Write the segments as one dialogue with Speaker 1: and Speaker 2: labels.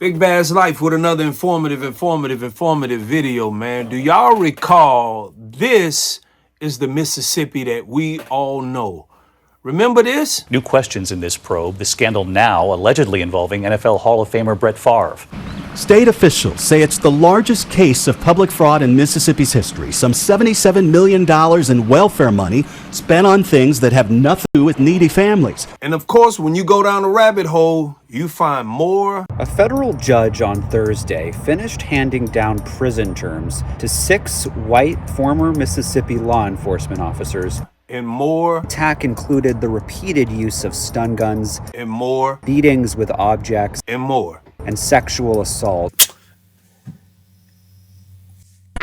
Speaker 1: Big Bad's Life with another informative video, man. Do y'all recall this is the Mississippi that we all know? Remember this?
Speaker 2: New questions in this probe, the scandal now allegedly involving NFL Hall of Famer Brett Favre.
Speaker 3: State officials say it's the largest case of public fraud in Mississippi's history. Some $77 million in welfare money spent on things that have nothing to do with needy families.
Speaker 1: And of course, when you go down the rabbit hole, you find more.
Speaker 4: A federal judge on Thursday finished handing down prison terms to 6 white former Mississippi law enforcement officers.
Speaker 1: And more.
Speaker 4: Attack included the repeated use of stun guns.
Speaker 1: And more.
Speaker 4: Beatings with objects.
Speaker 1: And more.
Speaker 4: And sexual assault.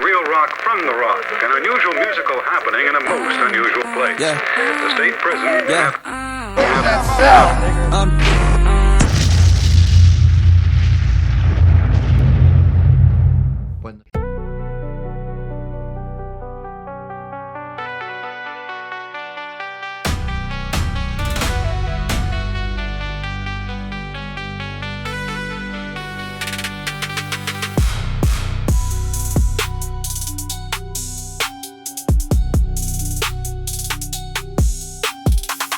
Speaker 5: Real rock from the rock. An unusual musical happening in a most unusual place.
Speaker 6: Yeah.
Speaker 5: The state prison.
Speaker 6: Yeah.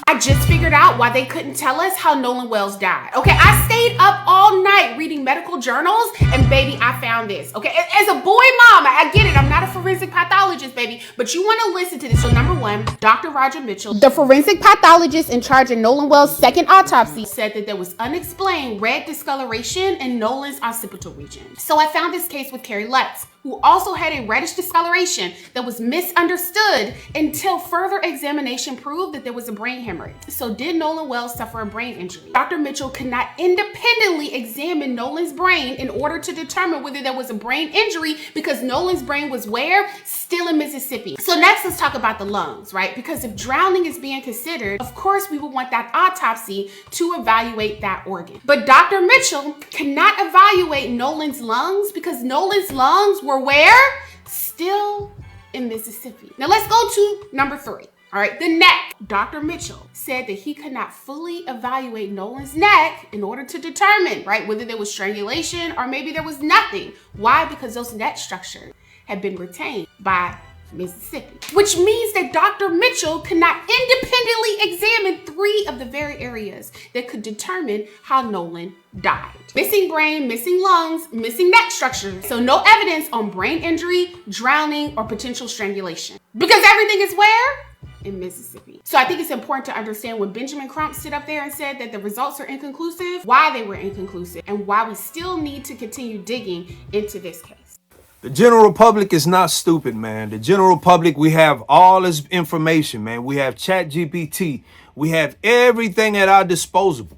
Speaker 7: I just figured out why they couldn't tell us how Nolan Wells died. Okay, I stayed up all night reading medical journals, and baby, I found this. Okay, as a boy mom, I get it. I'm not a forensic pathologist, baby, but you want to listen to this. So number one, Dr. Roger Mitchell, the forensic pathologist in charge of Nolan Wells' second autopsy, said that there was unexplained red discoloration in Nolan's occipital region. So I found this case with Carrie Lutz, who also had a reddish discoloration that was misunderstood until further examination proved that there was a brain hemorrhage. So did Nolan Wells suffer a brain injury? Dr. Mitchell could not independently examine Nolan's brain in order to determine whether there was a brain injury because Nolan's brain was where? Still in Mississippi. So next, let's talk about the lungs, right? Because if drowning is being considered, of course we would want that autopsy to evaluate that organ. But Dr. Mitchell cannot evaluate Nolan's lungs because Nolan's lungs were where? Still in Mississippi. Now let's go to number 3. All right, the neck. Dr. Mitchell said that he could not fully evaluate Nolan's neck in order to determine, right, whether there was strangulation or maybe there was nothing. Why? Because those neck structures had been retained by Mississippi, which means that Dr. Mitchell could not independently examine 3 of the very areas that could determine how Nolan died. Missing brain, missing lungs, missing neck structures. So no evidence on brain injury, drowning, or potential strangulation. Because everything is where? In Mississippi. So I think it's important to understand when Benjamin Crump stood up there and said that the results are inconclusive, why they were inconclusive, and why we still need to continue digging into this case.
Speaker 1: The general public is not stupid, man. The general public, we have all this information, man. We have ChatGPT. We have everything at our disposal.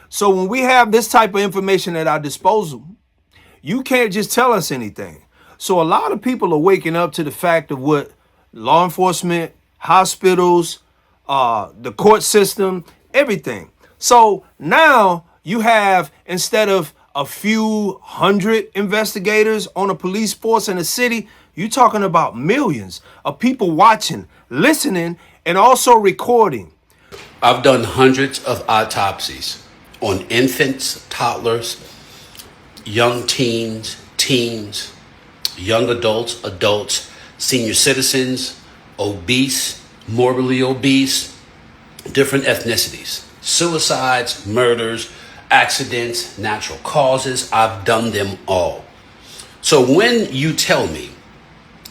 Speaker 1: So when we have this type of information at our disposal, you can't just tell us anything. So a lot of people are waking up to the fact of what law enforcement, hospitals, the court system, everything. So now you have, instead of a few hundred investigators on a police force in a city, you're talking about millions of people watching, listening, and also recording.
Speaker 8: I've done hundreds of autopsies on infants, toddlers, young teens, young adults, senior citizens, obese, morbidly obese, different ethnicities, suicides, murders, accidents, natural causes. I've done them all. So when you tell me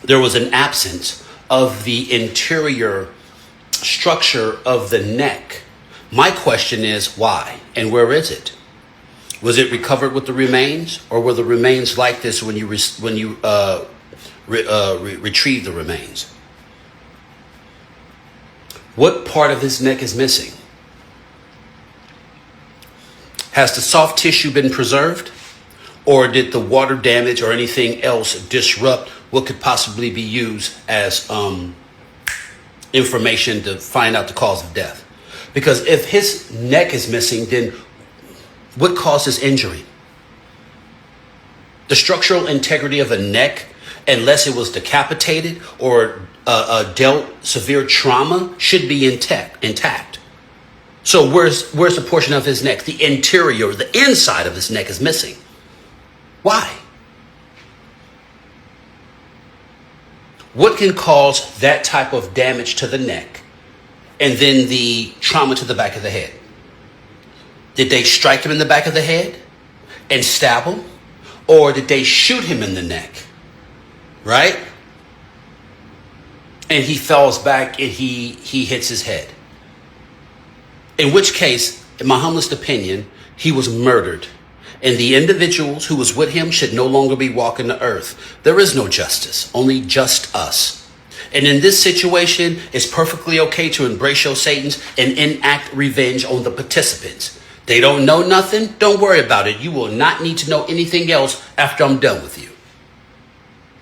Speaker 8: there was an absence of the interior structure of the neck, my question is why and where is it? Was it recovered with the remains, or were the remains like this when you retrieve the remains? What part of his neck is missing? Has the soft tissue been preserved, or did the water damage or anything else disrupt what could possibly be used as information to find out the cause of death? Because if his neck is missing, then what caused his injury? The structural integrity of a neck, unless it was decapitated or dealt severe trauma, should be intact. So where's the portion of his neck? The interior, the inside of his neck is missing. Why? What can cause that type of damage to the neck and then the trauma to the back of the head? Did they strike him in the back of the head and stab him? Or did they shoot him in the neck? Right? And he falls back and he hits his head. In which case, in my humblest opinion, he was murdered. And the individuals who was with him should no longer be walking the earth. There is no justice, only just us. And in this situation, it's perfectly okay to embrace your Satans and enact revenge on the participants. They don't know nothing, don't worry about it. You will not need to know anything else after I'm done with you.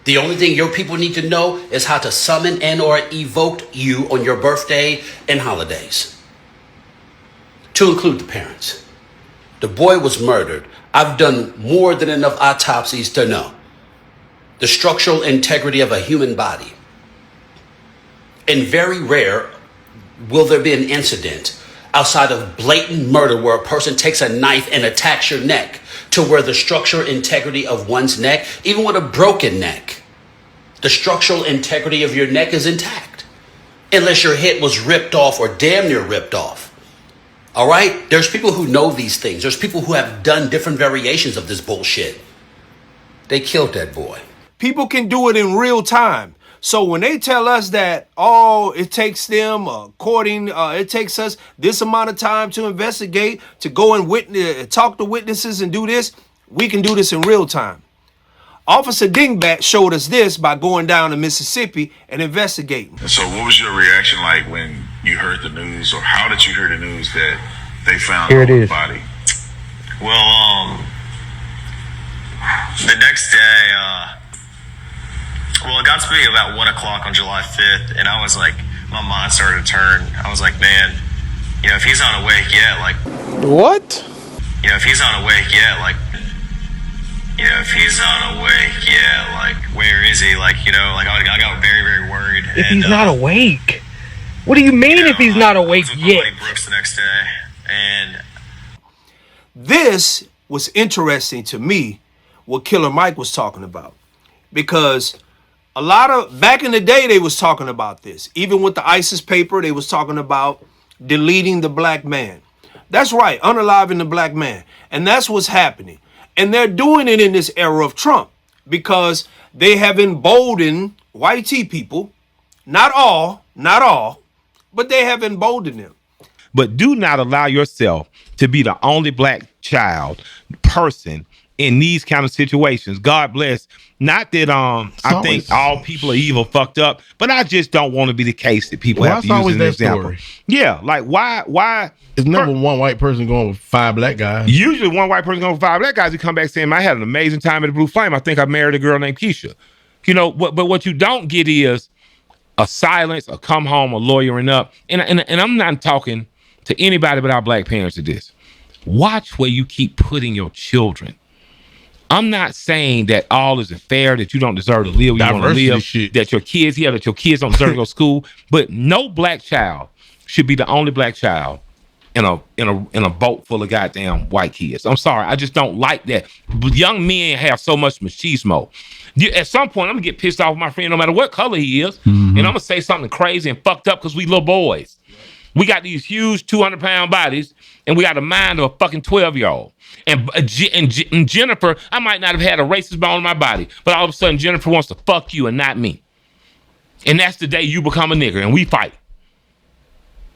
Speaker 8: The only thing your people need to know is how to summon and or evoke you on your birthday and holidays. To include the parents. The boy was murdered. I've done more than enough autopsies to know the structural integrity of a human body. And very rare will there be an incident outside of blatant murder where a person takes a knife and attacks your neck to where the structural integrity of one's neck, even with a broken neck, the structural integrity of your neck is intact. Unless your head was ripped off or damn near ripped off. All right? There's people who know these things. There's people who have done different variations of this bullshit. They killed that boy.
Speaker 1: People can do it in real time. So when they tell us that, oh, it takes them it takes us this amount of time to investigate, to go and witness, talk to witnesses and do this, we can do this in real time. Officer Dingbat showed us this by going down to Mississippi and investigating.
Speaker 6: So what was your reaction like when you heard the news, or how did you hear the news that they found the body?
Speaker 9: Well, the next day, it got to be about 1 o'clock on July 5th, and I was like, my mind started to turn. I was like, man, if he's not awake yet, like...
Speaker 10: What?
Speaker 9: If he's not awake yet, like... if he's not awake yet, like, where is he? Like, I got very, very worried.
Speaker 10: If he's not awake? What do you mean if he's not awake yet?
Speaker 9: Brooks the next day, and...
Speaker 1: This was interesting to me, what Killer Mike was talking about. Because back in the day, they was talking about this. Even with the ISIS paper, they was talking about deleting the black man. That's right, unaliving the black man. And that's what's happening. And they're doing it in this era of Trump because they have emboldened white people. Not all, but they have emboldened them.
Speaker 11: But do not allow yourself to be the only black person in these kind of situations. God bless. Not that I think all people are evil, fucked up, but I just don't want to be the case that people have to use as an example. Story. Yeah, like why?
Speaker 12: It's never one white person going with 5 black guys.
Speaker 11: Usually one white person going with 5 black guys who come back saying, I had an amazing time at the Blue Flame. I think I married a girl named Keisha. But what you don't get is a silence, a come home, a lawyering up. And I'm not talking to anybody but our black parents of this. Watch where you keep putting your children. I'm not saying that all isn't fair, that you don't deserve to live where you want to live, that your kids don't deserve to go to school. But no black child should be the only black child in a boat full of goddamn white kids. I'm sorry, I just don't like that. Young men have so much machismo. At some point, I'm gonna get pissed off with my friend, no matter what color he is, and I'm gonna say something crazy and fucked up because we little boys. We got these huge 200-pound bodies, and we got the mind of a fucking 12-year-old. And Jennifer, I might not have had a racist bone in my body, but all of a sudden Jennifer wants to fuck you and not me. And that's the day you become a nigger and we fight.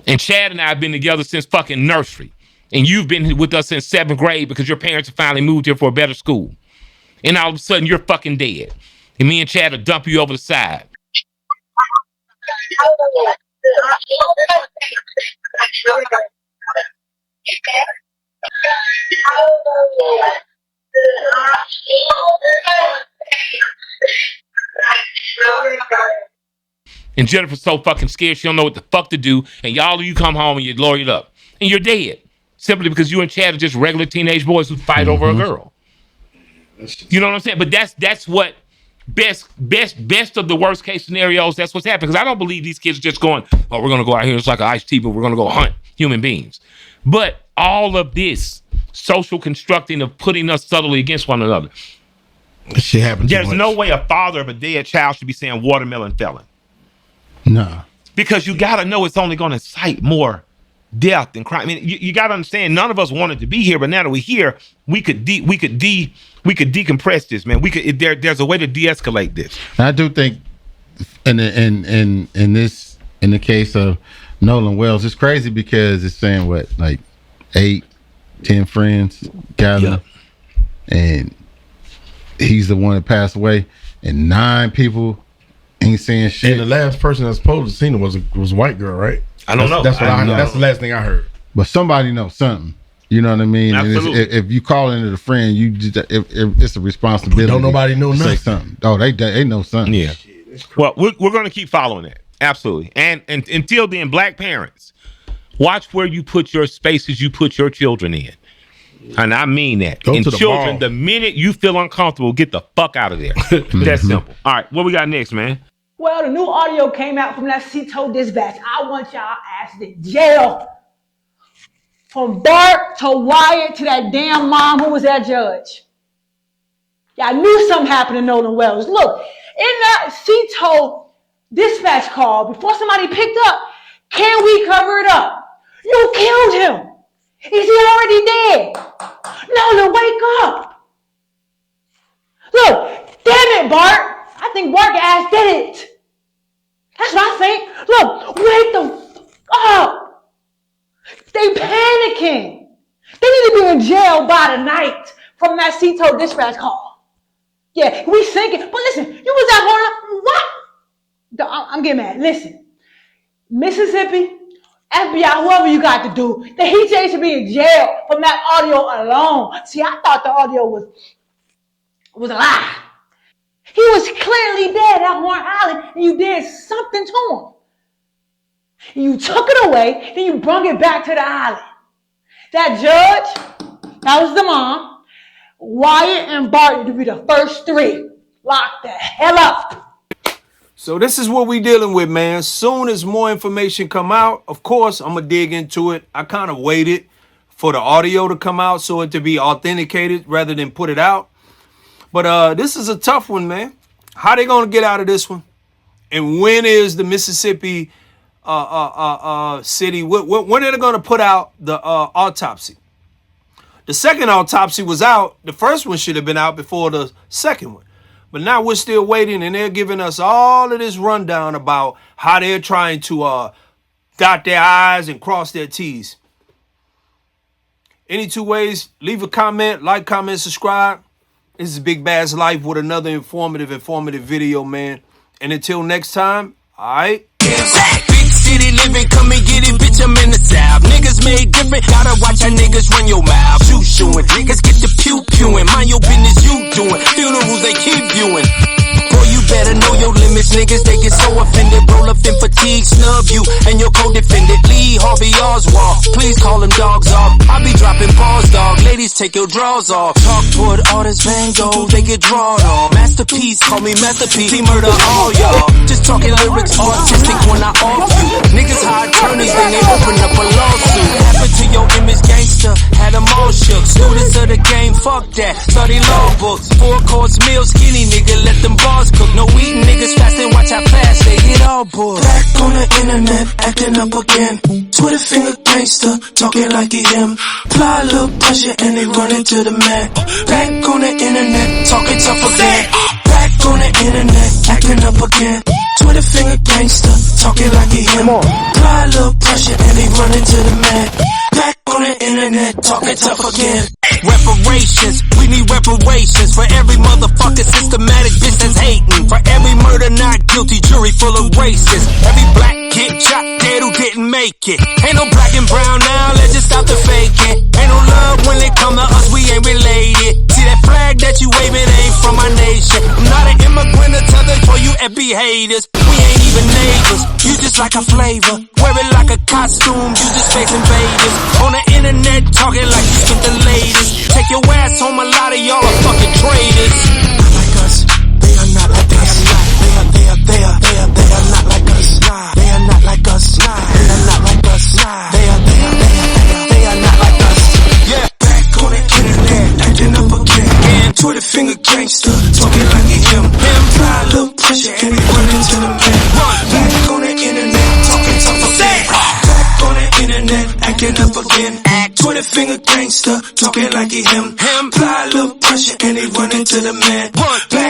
Speaker 11: And Chad and I have been together since fucking nursery. And you've been with us since 7th grade because your parents have finally moved here for a better school. And all of a sudden you're fucking dead. And me and Chad will dump you over the side. And Jennifer's so fucking scared she don't know what the fuck to do, and y'all of you come home and you lawyered up. And you're dead. Simply because you and Chad are just regular teenage boys who fight over a girl. You know what I'm saying? But that's what best of the worst case scenarios, that's what's happening. Because I don't believe these kids are just going, oh, we're gonna go out here, it's like an iced tea, but we're gonna go hunt. human beings. But all of this social constructing of putting us subtly against one another.
Speaker 12: That shit happens.
Speaker 11: There's no way a father of a dead child should be saying watermelon felon.
Speaker 12: Nah.
Speaker 11: Because you got to know it's only going to incite more death and crime. I mean, you got to understand, none of us wanted to be here, but now that we're here, we could decompress this, man. There's a way to de-escalate this.
Speaker 12: I do think in the case of Nolan Wells, it's crazy because it's saying what, like 8-10 friends gather, and he's the one that passed away, and 9 people ain't saying shit.
Speaker 13: And the last person that's supposed to seen it was a white girl, right?
Speaker 11: I don't know.
Speaker 13: That's the last thing I heard.
Speaker 12: But somebody knows something. You know what I mean?
Speaker 11: Absolutely.
Speaker 12: If you call into the friend, you just, if it's a responsibility.
Speaker 13: Don't nobody know
Speaker 12: to say
Speaker 13: nothing.
Speaker 12: something. Oh, they know something.
Speaker 11: Yeah. Well, we're going to keep following that. Absolutely. And until then, black parents, watch where you put your spaces you put your children in. And I mean that.
Speaker 13: Go
Speaker 11: and
Speaker 13: to the
Speaker 11: children,
Speaker 13: mall.
Speaker 11: the minute you feel uncomfortable, get the fuck out of there. That's simple. All right, what we got next, man?
Speaker 14: Well, the new audio came out from that Tate dispatch. I want y'all asses in jail. From Bart to Wyatt to that damn mom who was that judge. Y'all knew something happened to Nolan Wells. Look, in that Tate dispatch call, before somebody picked up, can we cover it up? You killed him. Is he already dead? Nolan, wake up. Look, damn it, Bart. I think Bart ass did it. That's what I think. Look, wake the up. They panicking. They need to be in jail by the night from that Tate dispatch call. Yeah, we thinking. But listen, you was at home. What? I'm getting mad. Listen, Mississippi, FBI, whoever you got to do, the HJ should be in jail from that audio alone. See, I thought the audio was a lie. He was clearly dead at Horn Island, and you did something to him. And you took it away, then you brought it back to the island. That judge, that was the mom, Wyatt and Bart to be the first 3. Lock the hell up.
Speaker 1: So this is what we dealing with, man. Soon as more information come out, of course, I'm going to dig into it. I kind of waited for the audio to come out so it to be authenticated rather than put it out. But this is a tough one, man. How they going to get out of this one? And when is the Mississippi city, when are they going to put out the autopsy? The second autopsy was out. The first one should have been out before the second one. But now we're still waiting, and they're giving us all of this rundown about how they're trying to dot their I's and cross their T's. Any 2 ways, leave a comment, like, comment, subscribe. This is Big Bass Life with another informative video, man. And until next time, all right?
Speaker 15: Big city living, come and get it, bitch, I'm in the South. Niggas made different, gotta watch how niggas run your mouth. Shooing, niggas get the pew-pewing, mind your business you doing. Funerals they keep viewing. Boy, you better know your limits, niggas, they get so offended. Roll up in fatigue, snub you, and your co-defendant. Lee Harvey Oswald, please call them dogs off. I be dropping balls, dog, ladies take your drawers off. Talk toward artists, Van Gogh, they get drawn on. Masterpiece, call me Masterpiece, he murder all y'all. Just talking lyrics, artistic when I off you. Niggas hide attorneys, then they open up a lawsuit. Happened to your image, gangster, had them all shook. Students of the game, fuck that, study law books. 4-course meal, skinny nigga, let them bars cook. No eating niggas fast and watch how fast they get all bored. Back on the internet, acting up again. Twitter finger gangster, talking like he him. Apply a little pressure and they run into the man. Back on the internet, talking tough again. Back on the internet, acting up again. Twitter finger gangster, talking like he him. Apply a little pressure and they run into the man. Back on the internet, talking tough again. Reparations, we need reparations for every motherfucking systematic bitch that's hating. For every murder not guilty jury full of racists. Every black kid shot dead who didn't make it. Ain't no black and brown now, let's just stop the faking. Ain't no love when it come to us, we ain't related. See that flag that you waving ain't from my nation. I'm not an immigrant or tether for you FB haters. We ain't even neighbors, you just like a flavor. Wear it like a costume, you just face invaders. On the internet talking like you get the latest. Take your ass home, a lot of y'all are fucking traitors. Not like us, they are not like us. They are not like us. They are not like us. They are not like us. They are 20 finger gangster, talking like he him. Apply a little pressure and he running to the man. Back on the internet, talking tough again. Back on the internet, acting up again. 20 finger gangster, talking like he him. Apply a little pressure and he running to the man. Back